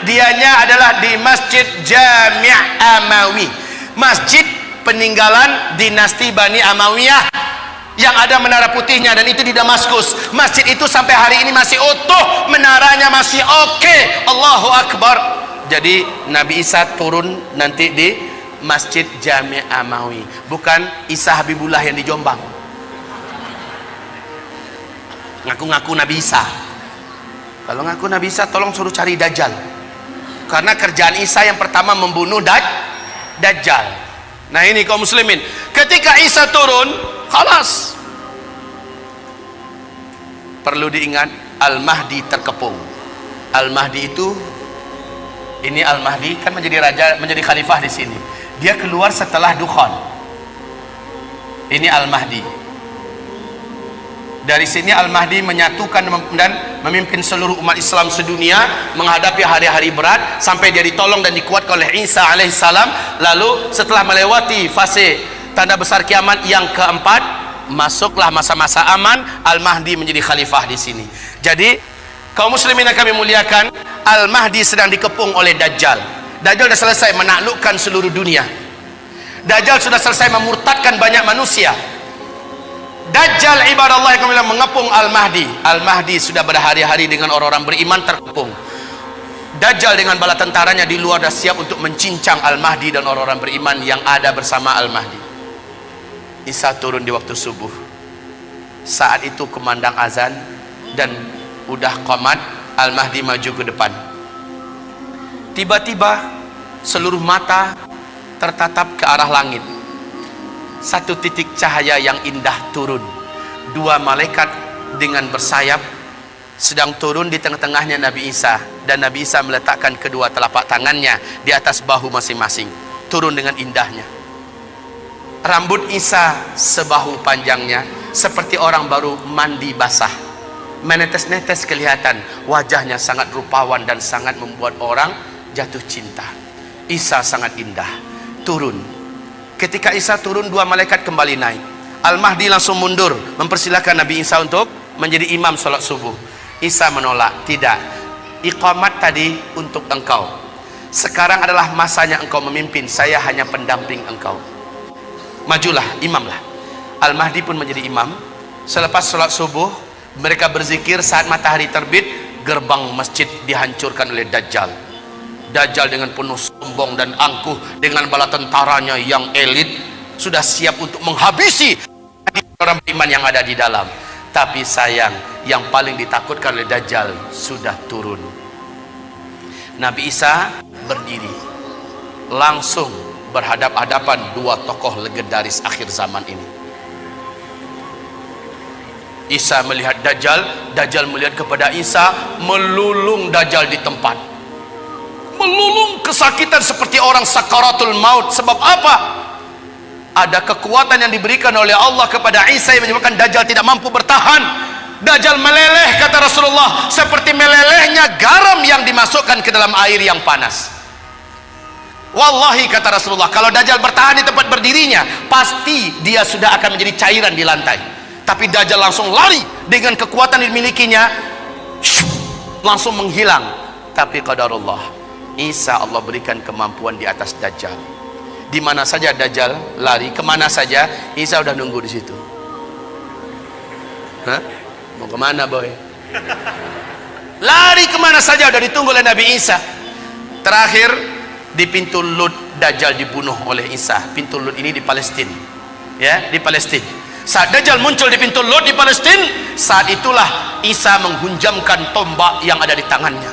dianya adalah di Masjid Jami' Amawi, masjid peninggalan dinasti Bani Amawiyah yang ada menara putihnya, dan itu di Damaskus. Masjid itu sampai hari ini masih utuh, menaranya masih oke. Allahu Akbar. Jadi Nabi Isa turun nanti di Masjid Jami' Amawi, bukan Isa Habibullah yang di Jombang. Ngaku-ngaku Nabi Isa. Kalau ngaku Nabi Isa, tolong suruh cari Dajjal, karena kerjaan Isa yang pertama membunuh Dajjal. Nah ini kaum muslimin, ketika Isa turun, khalas. Perlu diingat, Al-Mahdi terkepung. Al-Mahdi itu, ini Al-Mahdi kan menjadi raja, menjadi khalifah di sini. Dia keluar setelah Dukhan. Ini Al-Mahdi. Dari sini Al-Mahdi menyatukan dan memimpin seluruh umat Islam sedunia menghadapi hari-hari berat sampai dia ditolong dan dikuatkan oleh Isa alaihissalam. Lalu setelah melewati fase tanda besar kiamat yang keempat, masuklah masa-masa aman. Al-Mahdi menjadi khalifah di sini. Jadi kaum muslimin yang kami muliakan, Al-Mahdi sedang dikepung oleh Dajjal. Dajjal sudah selesai menaklukkan seluruh dunia. Dajjal sudah selesai memurtadkan banyak manusia. Dajjal ibadallah yang kami mengepung Al-Mahdi. Al-Mahdi sudah berhari-hari dengan orang-orang beriman terkepung. Dajjal dengan bala tentaranya di luar dah siap untuk mencincang Al-Mahdi dan orang-orang beriman yang ada bersama Al-Mahdi. Isa turun di waktu subuh. Saat itu kumandang azan dan udah qomat. Al-Mahdi maju ke depan. Tiba-tiba seluruh mata tertatap ke arah langit. Satu titik cahaya yang indah turun. 2 malaikat dengan bersayap sedang turun di tengah-tengahnya Nabi Isa, dan Nabi Isa meletakkan kedua telapak tangannya di atas bahu masing-masing. Turun dengan indahnya. Rambut Isa sebahu panjangnya, seperti orang baru mandi basah. Menetes-netes kelihatan. Wajahnya sangat rupawan dan sangat membuat orang jatuh cinta. Isa sangat indah. Turun. Ketika Isa turun, 2 malaikat kembali naik. Al-Mahdi langsung mundur mempersilahkan Nabi Isa untuk menjadi imam sholat subuh. Isa menolak. Tidak, iqamat tadi untuk engkau. Sekarang adalah masanya engkau memimpin. Saya hanya pendamping engkau. Majulah, imamlah. Al-Mahdi pun menjadi imam. Selepas sholat subuh, mereka berzikir. Saat matahari terbit, gerbang masjid dihancurkan oleh Dajjal. Dajjal dengan penuh sombong dan angkuh dengan bala tentaranya yang elit sudah siap untuk menghabisi orang beriman yang ada di dalam. Tapi sayang, yang paling ditakutkan oleh Dajjal sudah turun. Nabi Isa berdiri, langsung berhadap-hadapan 2 tokoh legendaris akhir zaman ini. Isa melihat Dajjal, Dajjal melihat kepada Isa, melulung Dajjal di tempat. melulung kesakitan seperti orang sakaratul maut. Sebab apa? Ada kekuatan yang diberikan oleh Allah kepada Isa yang menyebabkan Dajjal tidak mampu bertahan. Dajjal meleleh, kata Rasulullah, seperti melelehnya garam yang dimasukkan ke dalam air yang panas. Wallahi, kata Rasulullah, kalau Dajjal bertahan di tempat berdirinya, pasti dia sudah akan menjadi cairan di lantai. Tapi Dajjal langsung lari dengan kekuatan yang dimilikinya, langsung menghilang. Tapi qadarullah, Isa Allah berikan kemampuan di atas Dajjal. Di mana saja Dajjal lari, kemana saja, Isa udah nunggu di situ. Hah? Mau kemana boy? Lari kemana saja udah ditunggu oleh Nabi Isa. Terakhir di pintu Lud, Dajjal dibunuh oleh Isa. Pintu Lud ini di Palestina, ya, di Palestina. Saat Dajjal muncul di pintu Lud di Palestina, saat itulah Isa menghunjamkan tombak yang ada di tangannya.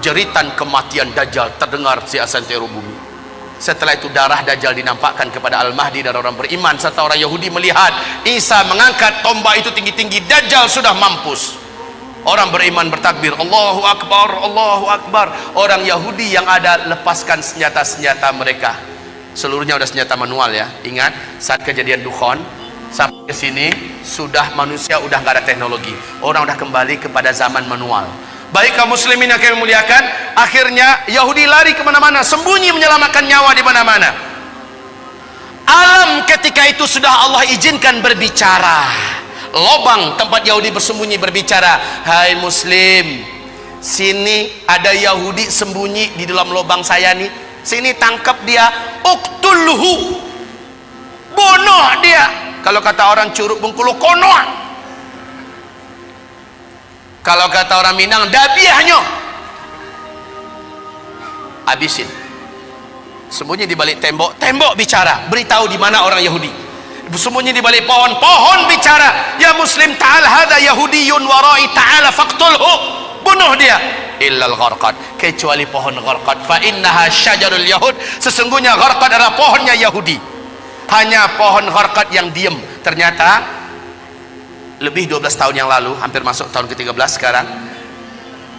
Jeritan kematian Dajjal terdengar di santero bumi. Setelah itu darah Dajjal dinampakkan kepada Al-Mahdi dan orang beriman serta orang Yahudi melihat Isa mengangkat tombak itu tinggi-tinggi. Dajjal sudah mampus. Orang beriman bertakbir, Allahu Akbar, Allahu Akbar. Orang Yahudi yang ada lepaskan senjata-senjata mereka. Seluruhnya udah senjata manual ya. Ingat, saat kejadian Dukhon sampai ke sini sudah manusia udah nggak ada teknologi. Orang udah kembali kepada zaman manual. Baik kaum muslimin yang kami muliakan, akhirnya Yahudi lari kemana-mana, sembunyi menyelamatkan nyawa di mana-mana. Alam ketika itu sudah Allah izinkan berbicara. Lobang tempat Yahudi bersembunyi berbicara, hai muslim, sini ada Yahudi sembunyi di dalam lobang saya nih, sini tangkap dia, uktulhu, bunuh dia. Kalau kata orang Curug Bengkulu, konoh. Kalau kata orang Minang, dabiahnya, habisin. Sembunyi di balik tembok, tembok bicara, beritahu di mana orang Yahudi. Sembunyi di balik pohon, pohon bicara, ya muslim ta'al hadha yahudiyun warai ta'ala faqtulhu, bunuh dia. Illal gharqad, kecuali pohon gharqad, fa innaha syajarul yahud, sesungguhnya gharqad adalah pohonnya Yahudi. Hanya pohon gharqad yang diem. Ternyata lebih 12 tahun yang lalu, hampir masuk tahun ke-13 sekarang,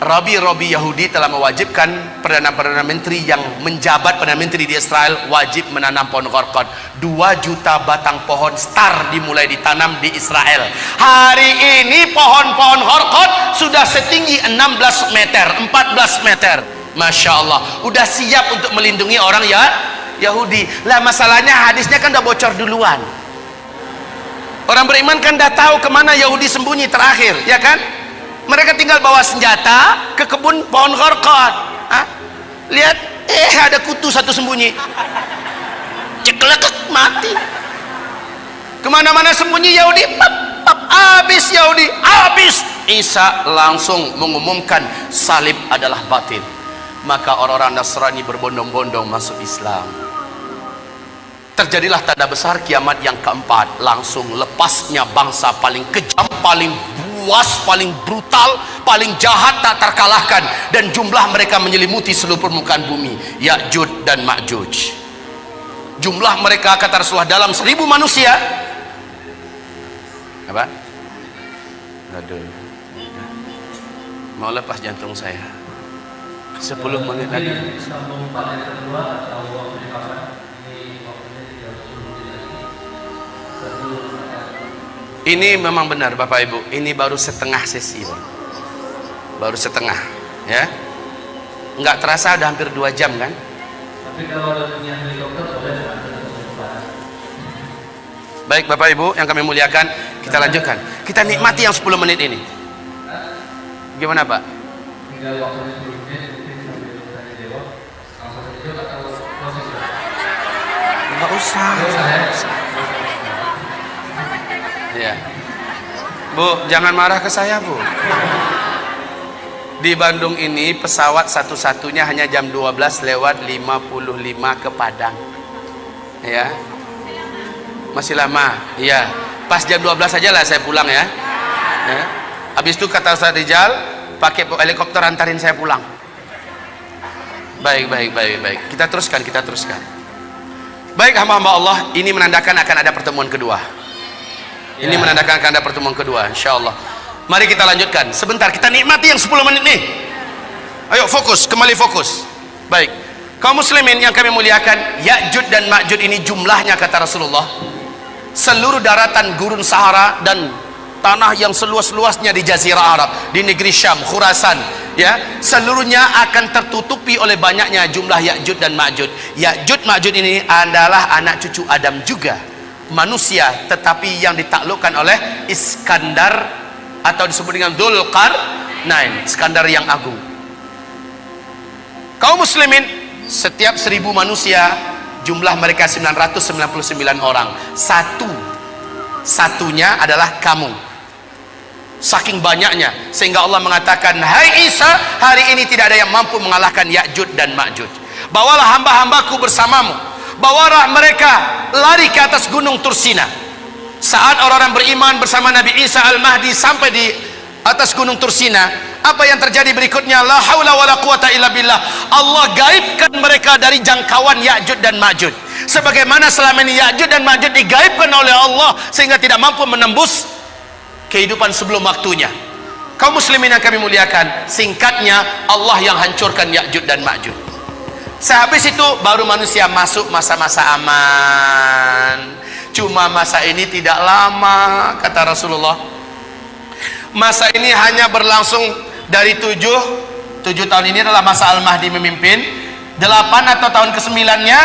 Rabi Yahudi telah mewajibkan Perdana Menteri yang menjabat Perdana Menteri di Israel wajib menanam pohon gharqad. 2 juta batang pohon star dimulai ditanam di Israel. Hari ini pohon-pohon gharqad sudah setinggi 16 meter, 14 meter. Masya Allah, udah siap untuk melindungi orang ya Yahudi. Lah masalahnya hadisnya kan udah bocor duluan. Orang beriman kan dah tahu kemana Yahudi sembunyi terakhir, ya kan? Mereka tinggal bawa senjata ke kebun pohon gharqad. Lihat, ada kutu satu sembunyi. Ceklek, mati. Kemana-mana sembunyi Yahudi, habis Yahudi, habis. Isa langsung mengumumkan salib adalah batil. Maka orang-orang Nasrani berbondong-bondong masuk Islam. Terjadilah tanda besar kiamat yang keempat. Langsung lepasnya bangsa paling kejam, paling buas, paling brutal, paling jahat tak terkalahkan, dan jumlah mereka menyelimuti seluruh permukaan bumi, Ya'juj dan Ma'juj. Jumlah mereka kata Rasulullah dalam 1000 manusia. Apa? Aduh, mau lepas jantung saya. 10 menit lagi. Sambung pada yang kedua atau waktu kapan? Ini waktunya 30 menit lagi. Ini memang benar Bapak Ibu, ini baru setengah sesi, baru setengah, ya. Nggak terasa udah hampir 2 jam kan? Tapi kalau ada punya helikopter boleh. Baik Bapak Ibu yang kami muliakan, kita lanjutkan. Kita nikmati yang 10 menit ini. Gimana Pak? Tinggal waktunya 10 menit, mungkin sambil tanya jawab. Langsung saja atau proses? Nggak usah. Ya, Bu, jangan marah ke saya Bu. Di Bandung ini pesawat satu-satunya hanya jam 12:55 ke Padang. Ya, masih lama. Iya, pas jam 12 aja lah saya pulang ya. Habis itu kata Ustaz Rijal, pakai helikopter antarin saya pulang. Baik. Kita teruskan. Baik hamba-hamba Allah, ini menandakan akan ada pertemuan kedua. Ini menandakan akan ada pertemuan kedua, insya Allah. Mari kita lanjutkan. Sebentar, kita nikmati yang 10 menit nih. Ayo fokus, kembali fokus. Baik, kaum muslimin yang kami muliakan, Ya'jud dan Ma'jud ini jumlahnya kata Rasulullah, seluruh daratan gurun Sahara dan tanah yang seluas-luasnya di Jazirah Arab, di negeri Syam, Khurasan, ya, seluruhnya akan tertutupi oleh banyaknya jumlah Ya'jud dan Ma'jud. Ya'jud Ma'jud ini adalah anak cucu Adam juga, manusia, tetapi yang ditaklukkan oleh Iskandar atau disebut dengan Dzulqarnain, Iskandar yang agung. Kaum muslimin, setiap 1000 manusia jumlah mereka 999 orang. Satunya adalah kamu. Saking banyaknya sehingga Allah mengatakan, hai Isa, hari ini tidak ada yang mampu mengalahkan Ya'jud dan Ma'jud. Bawalah hamba-hambaku bersamamu, bawalah mereka lari ke atas gunung Tursina. Saat orang-orang beriman bersama Nabi Isa Al-Mahdi sampai di atas gunung Tursina, apa yang terjadi berikutnya? La haula wala quwata illa billah. Allah gaibkan mereka dari jangkauan Ya'jud dan Ma'jud, sebagaimana selama ini Ya'jud dan Ma'jud digaibkan oleh Allah sehingga tidak mampu menembus kehidupan sebelum waktunya. Kaum muslimin yang kami muliakan, singkatnya Allah yang hancurkan Ya'jud dan Ma'jud. Sehabis itu baru manusia masuk masa-masa aman. Cuma masa ini tidak lama kata Rasulullah. Masa ini hanya berlangsung dari 7 tahun. Ini adalah masa Al-Mahdi memimpin. 8 atau tahun ke-9-nya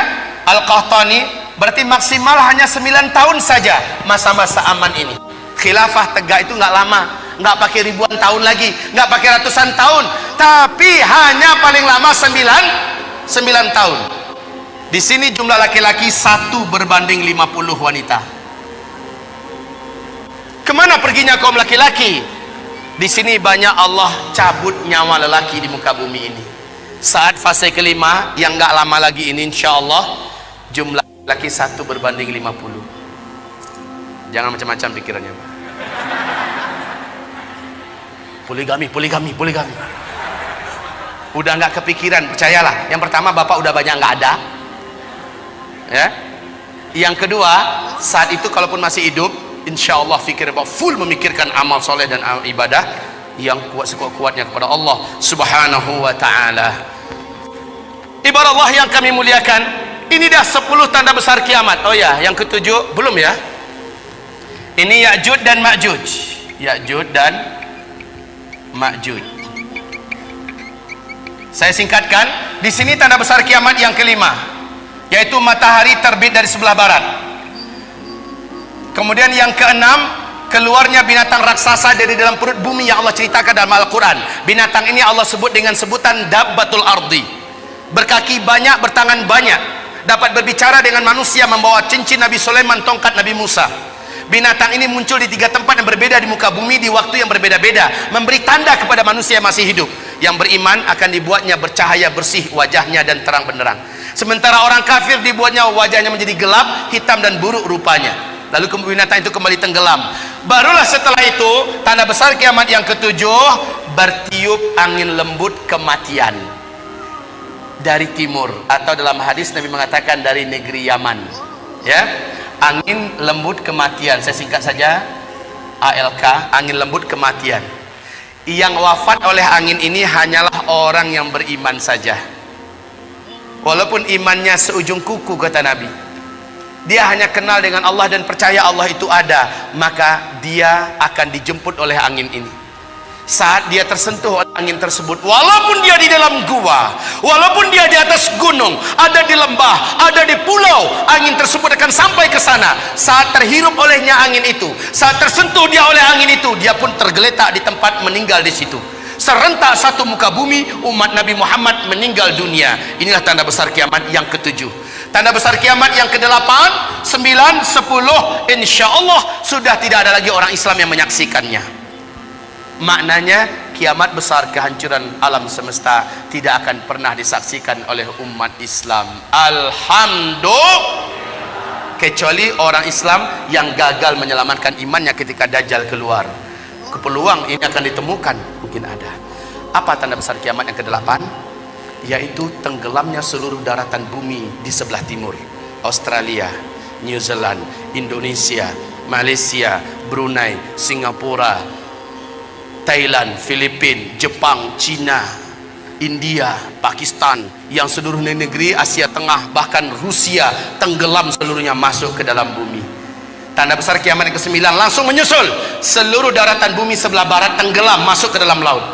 Al-Qahtani, berarti maksimal hanya 9 tahun saja masa-masa aman ini. Khilafah tegak itu nggak lama, nggak pakai ribuan tahun lagi, nggak pakai ratusan tahun, tapi hanya paling lama 9 tahun. Di sini jumlah laki-laki 1 berbanding 50 wanita. Kemana perginya kaum laki-laki? Di sini banyak Allah cabut nyawa lelaki di muka bumi ini. Saat fase kelima yang nggak lama lagi ini, insya Allah jumlah laki 1 berbanding 50. Jangan macam-macam pikirannya, Pak. Poligami. Udah nggak kepikiran, percayalah. Yang pertama, bapak udah banyak nggak ada, ya. Yang kedua, saat itu kalaupun masih hidup, insya Allah fikir bapak full memikirkan amal soleh dan ibadah yang kuat sekuat-kuatnya kepada Allah Subhanahu wa ta'ala. Ibarat Allah yang kami muliakan, ini dah 10 tanda besar kiamat. Oh ya, yang ke-7 belum ya. Ini Ya'jud dan Ma'jud. Ya'jud dan Ma'jud. Saya singkatkan, di sini tanda besar kiamat yang kelima, yaitu matahari terbit dari sebelah barat. Kemudian yang keenam, keluarnya binatang raksasa dari dalam perut bumi yang Allah ceritakan dalam Al-Quran. Binatang ini Allah sebut dengan sebutan Dabbatul Ardi. Berkaki banyak, bertangan banyak, dapat berbicara dengan manusia, membawa cincin Nabi Sulaiman, tongkat Nabi Musa. Binatang ini muncul di 3 tempat yang berbeda di muka bumi di waktu yang berbeda-beda, memberi tanda kepada manusia yang masih hidup. Yang beriman akan dibuatnya bercahaya bersih wajahnya dan terang benderang, sementara orang kafir dibuatnya wajahnya menjadi gelap, hitam dan buruk rupanya. Lalu binatang itu kembali tenggelam. Barulah setelah itu tanda besar kiamat yang ke-7, bertiup angin lembut kematian dari timur, atau dalam hadis Nabi mengatakan dari negeri Yaman, ya. Angin lembut kematian, saya singkat saja, ALK, angin lembut kematian. Yang wafat oleh angin ini hanyalah orang yang beriman saja, walaupun imannya seujung kuku kata Nabi. Dia hanya kenal dengan Allah dan percaya Allah itu ada, maka dia akan dijemput oleh angin ini. Saat dia tersentuh oleh angin tersebut, walaupun dia di dalam gua, walaupun dia di atas gunung, ada di lembah, ada di pulau, angin tersebut akan sampai ke sana. Saat terhirup olehnya angin itu, saat tersentuh dia oleh angin itu, dia pun tergeletak di tempat, meninggal di situ. Serentak satu muka bumi umat Nabi Muhammad meninggal dunia. Inilah tanda besar kiamat yang ke-7. Tanda besar kiamat yang ke-8, 9, 10, insya Allah sudah tidak ada lagi orang Islam yang menyaksikannya. Maknanya kiamat besar, kehancuran alam semesta tidak akan pernah disaksikan oleh umat Islam, alhamdulillah, kecuali orang Islam yang gagal menyelamatkan imannya ketika Dajjal keluar. Peluang ini akan ditemukan, mungkin ada. Apa tanda besar kiamat yang ke-8? Yaitu tenggelamnya seluruh daratan bumi di sebelah timur, Australia, New Zealand, Indonesia, Malaysia, Brunei, Singapura, Thailand, Filipina, Jepang, Cina, India, Pakistan, yang seluruh negeri Asia Tengah, bahkan Rusia tenggelam seluruhnya masuk ke dalam bumi. Tanda besar kiamat yang ke-9 langsung menyusul. Seluruh daratan bumi sebelah barat tenggelam masuk ke dalam laut,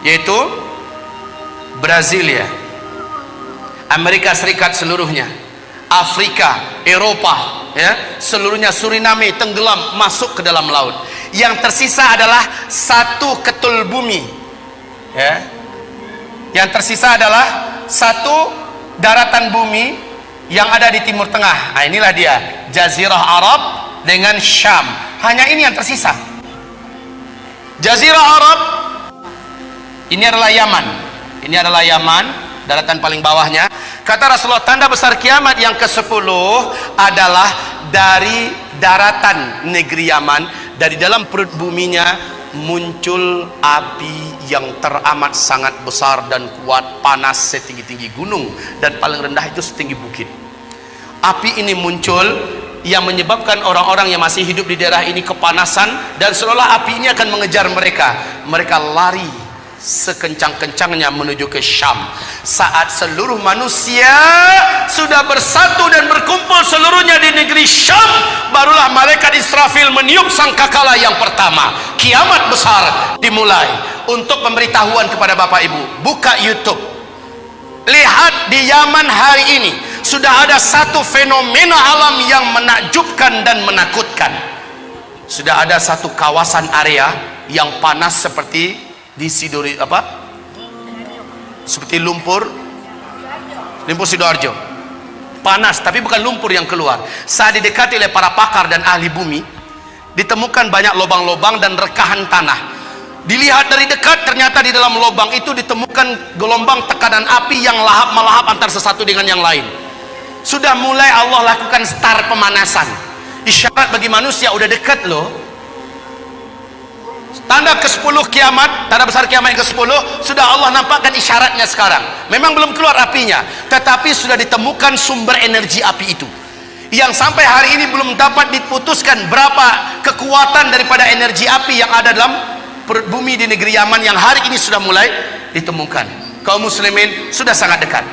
yaitu Brasilia, Amerika Serikat seluruhnya, Afrika, Eropa, ya, seluruhnya, Suriname tenggelam masuk ke dalam laut. Yang tersisa adalah satu ketul bumi, ya. Yang tersisa adalah satu daratan bumi yang ada di Timur Tengah. Nah, inilah dia, Jazirah Arab dengan Syam. Hanya ini yang tersisa. Jazirah Arab ini adalah Yaman. Ini adalah Yaman, daratan paling bawahnya. Kata Rasulullah, tanda besar kiamat yang ke-10 adalah dari daratan negeri Yaman, dari dalam perut buminya muncul api yang teramat sangat besar dan kuat, panas setinggi-tinggi gunung, dan paling rendah itu setinggi bukit. Api ini muncul yang menyebabkan orang-orang yang masih hidup di daerah ini kepanasan, dan seolah api ini akan mengejar mereka. Mereka lari sekencang-kencangnya menuju ke Syam. Saat seluruh manusia sudah bersatu dan berkumpul seluruhnya di negeri Syam, barulah malaikat Israfil meniup sangkakala yang pertama. Kiamat besar dimulai. Untuk pemberitahuan kepada Bapak Ibu, buka YouTube, lihat di Yaman hari ini sudah ada satu fenomena alam yang menakjubkan dan menakutkan. Sudah ada satu kawasan area yang panas seperti di seperti lumpur Sidoarjo, panas, tapi bukan lumpur yang keluar. Saat didekati oleh para pakar dan ahli bumi, ditemukan banyak lubang-lubang dan rekahan tanah. Dilihat dari dekat, ternyata di dalam lubang itu ditemukan gelombang tekanan api yang lahap melahap antar sesatu dengan yang lain. Sudah mulai Allah lakukan start pemanasan, isyarat bagi manusia udah dekat loh. Tanda ke-10 kiamat, tanda besar kiamat yang ke-10, sudah Allah nampakkan isyaratnya sekarang. Memang belum keluar apinya, tetapi sudah ditemukan sumber energi api itu, yang sampai hari ini belum dapat diputuskan berapa kekuatan daripada energi api yang ada dalam perut bumi di negeri Yaman, yang hari ini sudah mulai ditemukan. Kaum muslimin, sudah sangat dekat.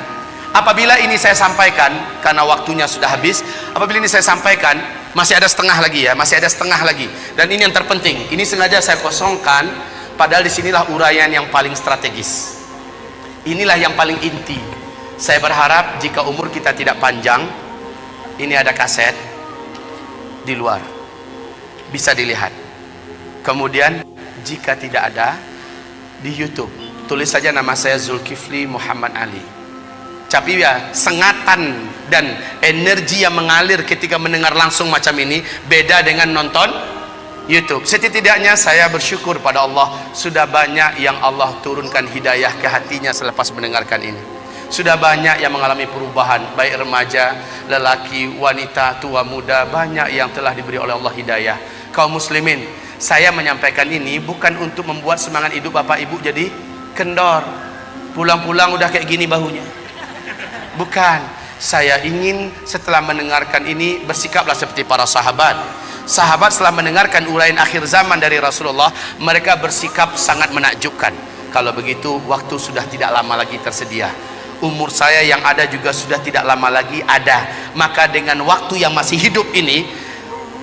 Apabila ini saya sampaikan, karena waktunya sudah habis, apabila ini saya sampaikan, masih ada setengah lagi ya, masih ada setengah lagi. Dan ini yang terpenting, ini sengaja saya kosongkan, padahal disinilah uraian yang paling strategis. Inilah yang paling inti. Saya berharap jika umur kita tidak panjang, ini ada kaset di luar, bisa dilihat. Kemudian jika tidak ada, di YouTube tulis saja nama saya Zulkifli Muhammad Ali. Tapi ya, sengatan dan energi yang mengalir ketika mendengar langsung macam ini beda dengan nonton YouTube. Setidaknya saya bersyukur pada Allah, sudah banyak yang Allah turunkan hidayah ke hatinya selepas mendengarkan ini. Sudah banyak yang mengalami perubahan, baik remaja, lelaki, wanita, tua, muda, banyak yang telah diberi oleh Allah hidayah. Kaum muslimin, saya menyampaikan ini bukan untuk membuat semangat hidup Bapak Ibu jadi kendor, pulang-pulang udah kayak gini bahunya. Bukan, saya ingin setelah mendengarkan ini bersikaplah seperti para sahabat. Sahabat setelah mendengarkan uraian akhir zaman dari Rasulullah, mereka bersikap sangat menakjubkan. Kalau begitu, waktu sudah tidak lama lagi tersedia. Umur saya yang ada juga sudah tidak lama lagi ada. Maka dengan waktu yang masih hidup ini,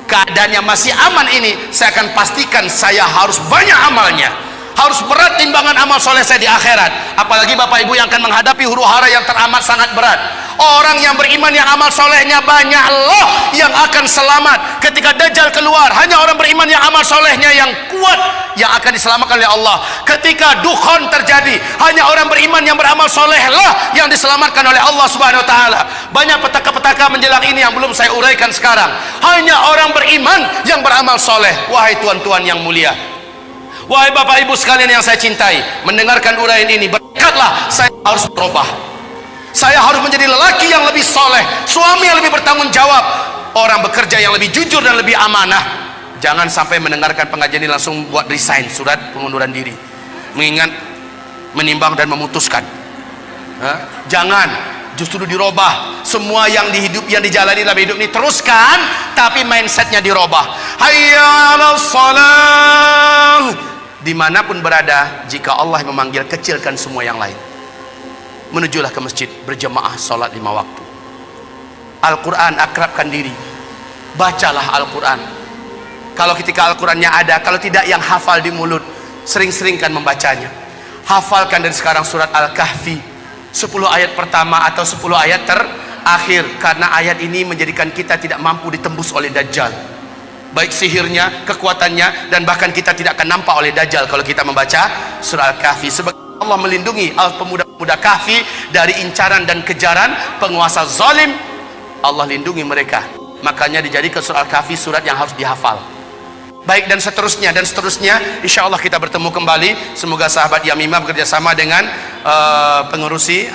keadaannya masih aman ini, saya akan pastikan saya harus banyak amalnya. Harus berat timbangan amal soleh saya di akhirat. Apalagi Bapak Ibu yang akan menghadapi huru hara yang teramat sangat berat. Orang yang beriman yang amal solehnya banyak, Allah yang akan selamat ketika Dajjal keluar. Hanya orang beriman yang amal solehnya yang kuat yang akan diselamatkan oleh Allah. Ketika dukhon terjadi, hanya orang beriman yang beramal soleh lah yang diselamatkan oleh Allah Subhanahu Wa Taala. Banyak petaka-petaka menjelang ini yang belum saya uraikan sekarang. Hanya orang beriman yang beramal soleh. Wahai tuan-tuan yang mulia, wahai Bapak Ibu sekalian yang saya cintai, mendengarkan uraian ini berkatlah saya harus berubah. Saya harus menjadi lelaki yang lebih soleh, suami yang lebih bertanggung jawab, orang bekerja yang lebih jujur dan lebih amanah. Jangan sampai mendengarkan pengajian ini langsung buat resign, surat pengunduran diri, mengingat, menimbang dan memutuskan. Jangan, justru dirubah. Semua yang dijalani dalam hidup ini teruskan, tapi mindsetnya dirubah. Hayya 'alas shalah. Dimanapun berada, jika Allah memanggil, kecilkan semua yang lain. menujulah ke masjid berjamaah salat 5 waktu. Al-Quran, akrabkan diri, bacalah Al-Quran. Kalau ketika Al-Qurannya ada, kalau tidak yang hafal di mulut, sering-seringkan membacanya. Hafalkan dari sekarang surat Al-Kahfi 10 ayat pertama atau 10 ayat terakhir, karena ayat ini menjadikan kita tidak mampu ditembus oleh Dajjal, baik sihirnya, kekuatannya, dan bahkan kita tidak akan nampak oleh Dajjal kalau kita membaca surah Al-Kahfi. Sebab Allah melindungi pemuda-pemuda Kahfi dari incaran dan kejaran penguasa zalim. Allah lindungi mereka, makanya dijadikan surah Al-Kahfi surat yang harus dihafal. Baik, dan seterusnya dan seterusnya. Insya Allah kita bertemu kembali. Semoga sahabat Yamimah bekerja sama dengan pengurusi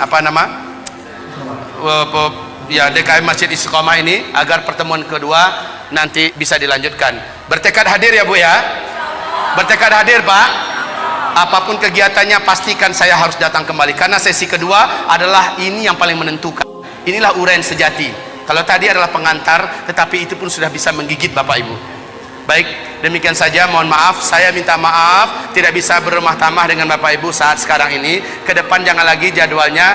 DKM Masjid Istiqomah ini agar pertemuan kedua nanti bisa dilanjutkan. Bertekad hadir ya Bu ya? Bertekad hadir Pak? Apapun kegiatannya pastikan saya harus datang kembali, karena sesi kedua adalah ini yang paling menentukan. Inilah uraian sejati. Kalau tadi adalah pengantar, tetapi itu pun sudah bisa menggigit Bapak Ibu. Baik, demikian saja. Mohon maaf, saya minta maaf tidak bisa berumah tamah dengan Bapak Ibu saat sekarang ini. Ke depan jangan lagi jadwalnya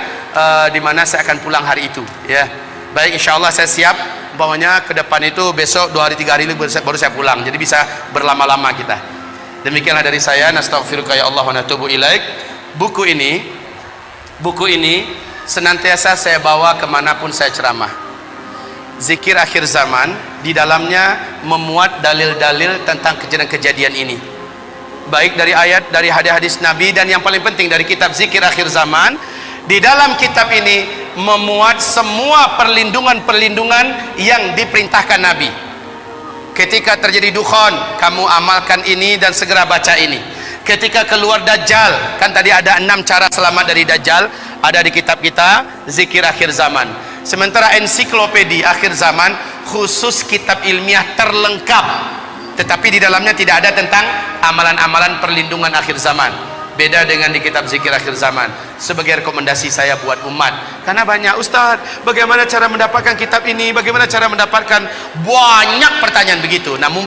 di mana saya akan pulang hari itu ya. Baik, insya Allah saya siap. Umpamanya ke depan itu besok 2 hari 3 hari baru saya pulang, jadi bisa berlama-lama kita. Demikianlah dari saya. Nastaghfiruka ya Allah wa natubu ilaik. Buku ini senantiasa saya bawa kemanapun saya ceramah. Zikir akhir zaman, di dalamnya memuat dalil-dalil tentang kejadian-kejadian ini, baik dari ayat, dari hadis-hadis Nabi, dan yang paling penting dari kitab Zikir Akhir Zaman. Di dalam kitab ini memuat semua perlindungan-perlindungan yang diperintahkan Nabi. Ketika terjadi dukhon, kamu amalkan ini dan segera baca ini. Ketika keluar Dajjal, kan tadi ada 6 cara selamat dari Dajjal, ada di kitab kita Zikir Akhir Zaman. Sementara ensiklopedia akhir zaman khusus kitab ilmiah terlengkap, tetapi di dalamnya tidak ada tentang amalan-amalan perlindungan akhir zaman. Beda dengan di kitab Zikir Akhir Zaman. Sebagai rekomendasi saya buat umat, karena banyak Ustadz, bagaimana cara mendapatkan kitab ini, bagaimana cara mendapatkan, banyak pertanyaan begitu. Namun